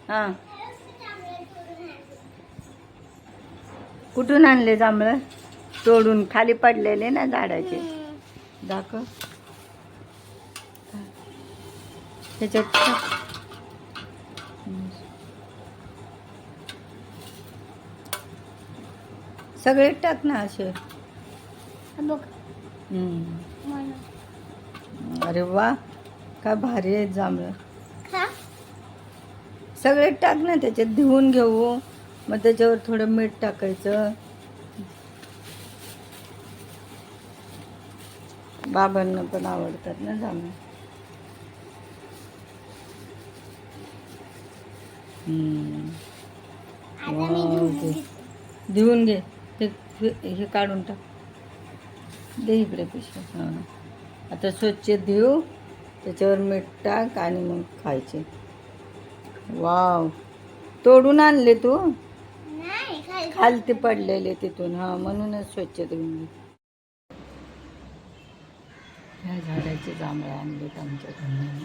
हां, कुठून आणले जांभळं? तोडून खाली पडलेले ना झाडाचे. दाखव त्याच्यात सगळे टाक ना असे. अरे वा, काय भारी आहेत जांभळं. सगळे टाक ना त्याच्यात, धुवून घेऊ. मग त्याच्यावर थोडं मीठ टाकायचं. बाबांना पण आवडतात ना जांभळं. धुवून घे. हे काढून टाक. दे इकडे पिशवी. हां, आता स्वच्छ धुव, त्याच्यावर मीठ टाक आणि मग खायचे. वाव, तोडून आणले तू? खालती पडलेले तिथून. हां, म्हणूनच स्वच्छ धुवून घे. ह्या झाडाचे जांभळं आणलेत आमच्या घरी.